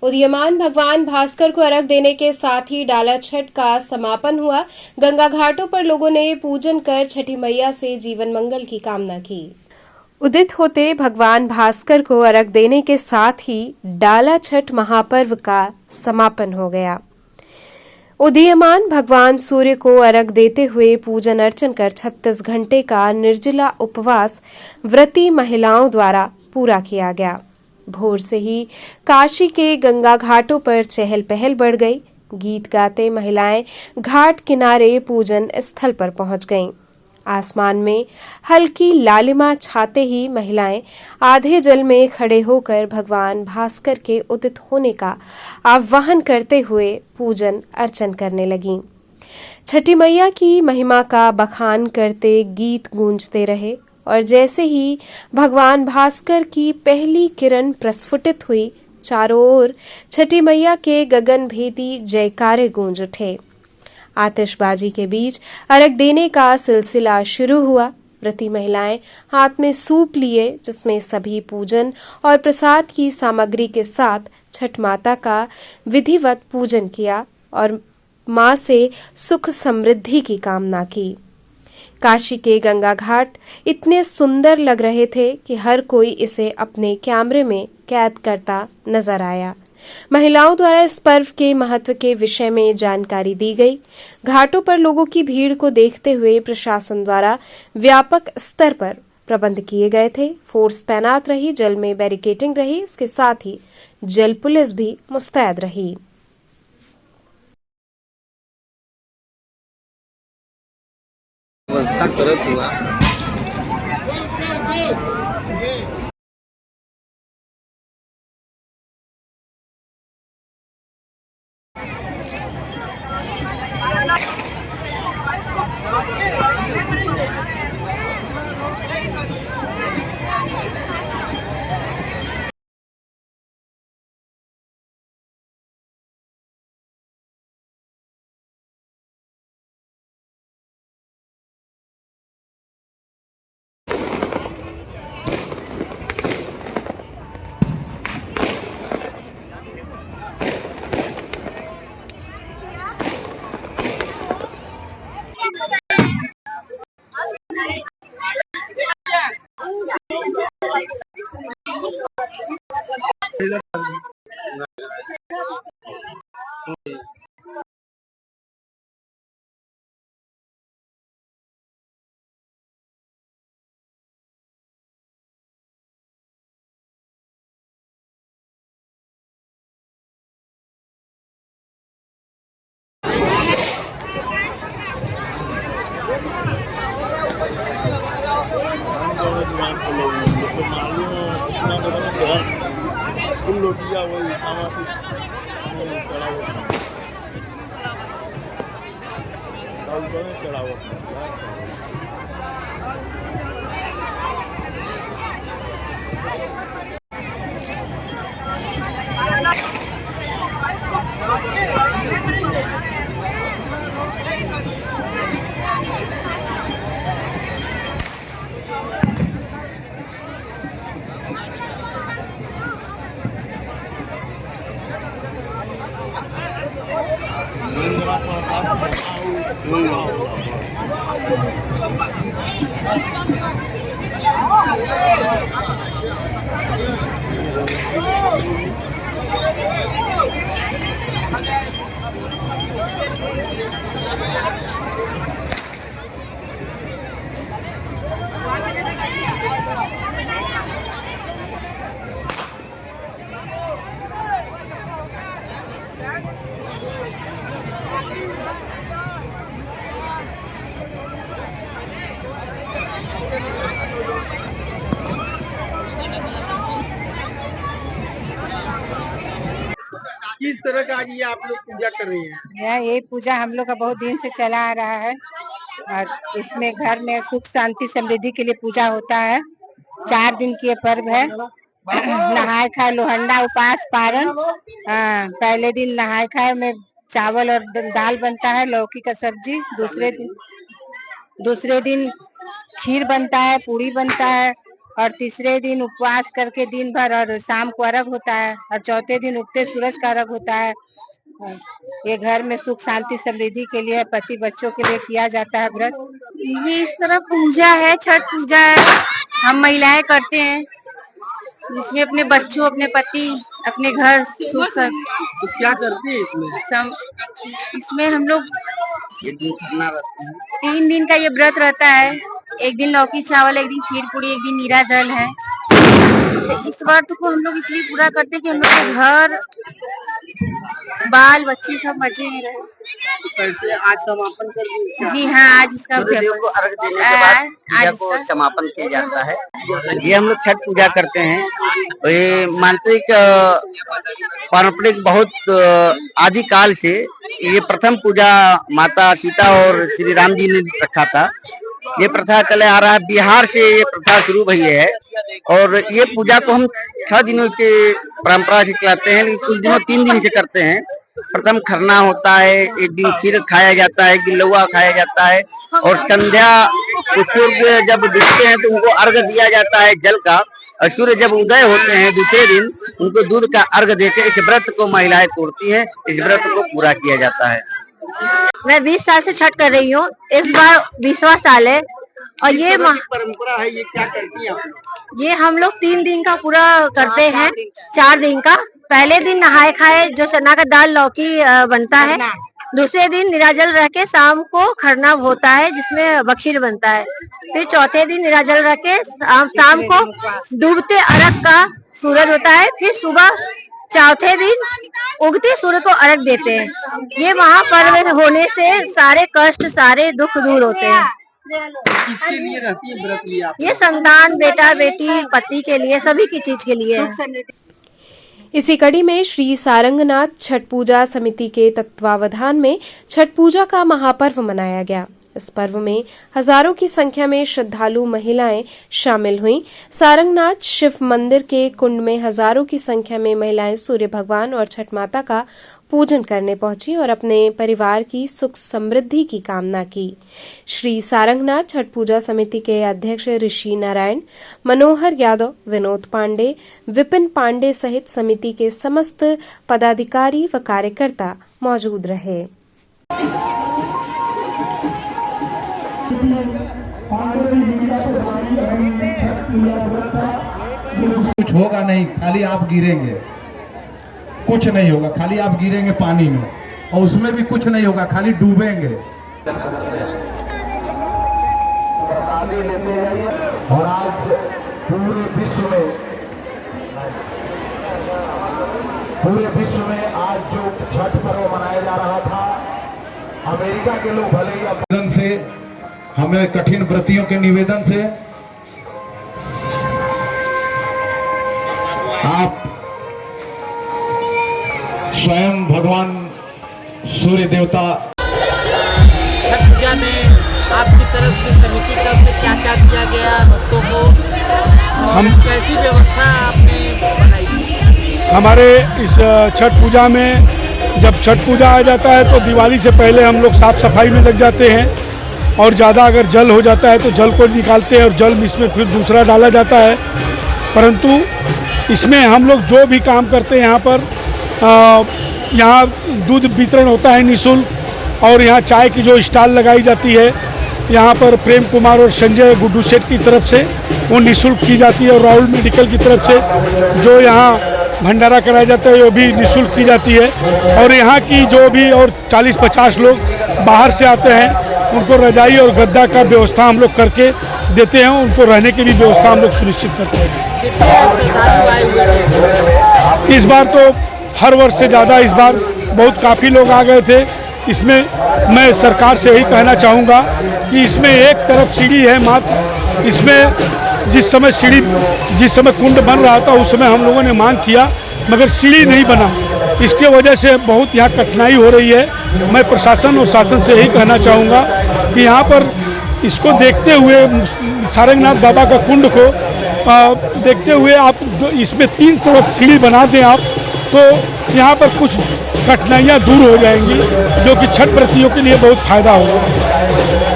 उदीयमान भगवान भास्कर को अर्घ देने के साथ ही डाला छठ का समापन हुआ। गंगा घाटों पर लोगों ने पूजन कर छठी मैया से जीवन मंगल की कामना की। उदित होते भगवान भास्कर को अर्घ देने के साथ ही डाला छठ महापर्व का समापन हो गया। उदीयमान भगवान सूर्य को अर्घ देते हुए पूजन अर्चन कर 36 घंटे का निर्जला उपवास व्रती महिलाओं द्वारा पूरा किया गया। भोर से ही काशी के गंगा घाटों पर चहल पहल बढ़ गई। गीत गाते महिलाएं घाट किनारे पूजन स्थल पर पहुंच गईं। आसमान में हल्की लालिमा छाते ही महिलाएं आधे जल में खड़े होकर भगवान भास्कर के उदित होने का आह्वान करते हुए पूजन अर्चन करने लगीं। छठी मैया की महिमा का बखान करते गीत गूंजते रहे और जैसे ही भगवान भास्कर की पहली किरण प्रस्फुटित हुई, चारों ओर छठी मैया के गगनभेदी जयकारे गूंज उठे। आतिशबाजी के बीच अर्घ देने का सिलसिला शुरू हुआ। व्रती महिलाएं हाथ में सूप लिए, जिसमें सभी पूजन और प्रसाद की सामग्री के साथ छठ माता का विधिवत पूजन किया और मां से सुख समृद्धि की कामना की। काशी के गंगा घाट इतने सुंदर लग रहे थे कि हर कोई इसे अपने कैमरे में कैद करता नजर आया। महिलाओं द्वारा इस पर्व के महत्व के विषय में जानकारी दी गई। घाटों पर लोगों की भीड़ को देखते हुए प्रशासन द्वारा व्यापक स्तर पर प्रबंध किए गए थे। फोर्स तैनात रही, जल में बैरिकेडिंग रही, इसके साथ ही जल पुलिस भी मुस्तैद रही। व्यवस्था करत हुआ किस तरह का आज ये आप लोग पूजा कर रही हैं? ये पूजा हम लोग का बहुत दिन से चला आ रहा है और इसमें घर में सुख शांति समृद्धि के लिए पूजा होता है। 4 दिन की ये पर्व है। नहाय खाए लोहंडा उपास पारण। पहले दिन नहाय खाए में चावल और दाल बनता है, लौकी का सब्जी। दूसरे दिन खीर बनता है, पूरी बनता है और तीसरे दिन उपवास करके दिन भर, और शाम को अर्घ होता है, और चौथे दिन उगते सूरज का अर्घ होता है। ये घर में सुख शांति समृद्धि के लिए, पति बच्चों के लिए किया जाता है व्रत। ये इस तरह पूजा है, छठ पूजा है, हम महिलाएं करते हैं, जिसमें अपने बच्चों, अपने पति, अपने घर सुख तो क्या करते हैं इसमें? इसमें हम लोग ये दिन करना रहता है। 3 दिन का ये व्रत रहता है। एक दिन लौकी चावल, एक दिन खीर पूरी, एक दिन नीरा जल है। तो इस व्रत को हम लोग इसलिए पूरा करते हैं कि हम लोग के घर बाल बच्चे सब मजे में रहे। कैसे आज समापन कर दिया? जी हाँ, आज इसका सूर्यदेव को अर्घ देने के बाद पूजा को समापन किया जाता है। ये हम लोग छठ पूजा करते हैं। ये मांत्रिक पारंपरिक बहुत आदिकाल से ये प्रथम पूजा माता सीता और श्री राम जी ने रखा था। ये प्रथा चले आ रहा है, बिहार से ये प्रथा शुरू हुई है। और ये पूजा को हम 6 दिनों के परंपरा से चलाते हैं, लेकिन कुछ दिनों 3 दिन से करते हैं। प्रथम खरना होता है, एक दिन खीर खाया जाता है, गिलौआ खाया जाता है, और संध्या सूर्य जब डूबते हैं तो उनको अर्घ दिया जाता है जल का, और सूर्य जब उदय होते हैं दूसरे दिन उनको दूध का अर्घ देकर इस व्रत को महिलाएं तोड़ती हैं। इस व्रत को पूरा किया जाता है। मैं 20 साल से छठ कर रही हूँ, इस बार 20वां साल है। और ये परंपरा है, ये क्या करती हैं आप? ये हम लोग 3 दिन का पूरा करते हैं, 4 दिन का। पहले दिन नहाए खाए जो चना का दाल लौकी बनता है, दूसरे दिन निराजल रह के शाम को खरना होता है जिसमें बखीर बनता है। फिर चौथे दिन निराजल रह के शाम को डूबते अर्घ का सूरज होता है। फिर सुबह चौथे दिन उगते सूर्य को अर्घ देते हैं। ये महापर्व होने से सारे कष्ट, सारे दुख दूर होते हैं। किसके लिए रहती है व्रत लिया? ये संतान, बेटा बेटी, पति के लिए, सभी की चीज के लिए है। इसी कड़ी में श्री सारंगनाथ छठ पूजा समिति के तत्वावधान में छठ पूजा का महापर्व मनाया गया। इस पर्व में हजारों की संख्या में श्रद्धालु महिलाएं शामिल हुईं। सारंगनाथ शिव मंदिर के कुंड में हजारों की संख्या में महिलाएं सूर्य भगवान और छठ माता का पूजन करने पहुंची और अपने परिवार की सुख समृद्धि की कामना की। श्री सारंगनाथ छठ पूजा समिति के अध्यक्ष ऋषि नारायण, मनोहर यादव, विनोद पांडे, विपिन पांडे सहित समिति के समस्त पदाधिकारी व कार्यकर्ता मौजूद रहे। कुछ होगा नहीं, खाली आप गिरेंगे, कुछ नहीं होगा, खाली आप गिरेंगे पानी में, और उसमें भी कुछ नहीं होगा, खाली डूबेंगे। और आज पूरे विश्व में आज जो छठ पर्व मनाया जा रहा था, अमेरिका के लोग भले ही निवेदन से, हमें कठिन व्रतियों के निवेदन से आप स्वयं भगवान सूर्य देवता। छठ पूजा में आपकी तरफ से, समिति की तरफ से क्या क्या दिया गया भक्तों को, और कैसी व्यवस्था आपने बनाई? हमारे इस छठ पूजा में जब छठ पूजा आ जाता है तो दिवाली से पहले हम लोग साफ सफाई में लग जाते हैं, और ज़्यादा अगर जल हो जाता है तो जल को निकालते हैं और जल इसमें फिर दूसरा डाला जाता है। परंतु इसमें हम लोग जो भी काम करते हैं यहाँ पर, यहाँ दूध वितरण होता है निःशुल्क, और यहाँ चाय की जो स्टॉल लगाई जाती है यहाँ पर प्रेम कुमार और संजय गुड्डू सेठ की तरफ से वो निःशुल्क की जाती है, और राहुल मेडिकल की तरफ से जो यहाँ भंडारा कराया जाता है वो भी निःशुल्क की जाती है। और यहाँ की जो भी और 40-50 लोग बाहर से आते हैं उनको रजाई और गद्दा का व्यवस्था हम लोग करके देते हैं, उनको रहने की भी व्यवस्था हम लोग सुनिश्चित करते हैं। इस बार तो हर वर्ष से ज़्यादा इस बार बहुत काफ़ी लोग आ गए थे। इसमें मैं सरकार से यही कहना चाहूँगा कि इसमें एक तरफ सीढ़ी है मात्र, इसमें जिस समय कुंड बन रहा था उस समय हम लोगों ने मांग किया मगर सीढ़ी नहीं बना, इसके वजह से बहुत यहाँ कठिनाई हो रही है। मैं प्रशासन और शासन से यही कहना चाहूँगा कि यहाँ पर इसको देखते हुए, सारंगनाथ बाबा का कुंड को देखते हुए आप इसमें 3 तरफ सीढ़ी बना दें आप, तो यहाँ पर कुछ कठिनाइयाँ दूर हो जाएंगी, जो कि छठ व्रतियों के लिए बहुत फायदा होगा।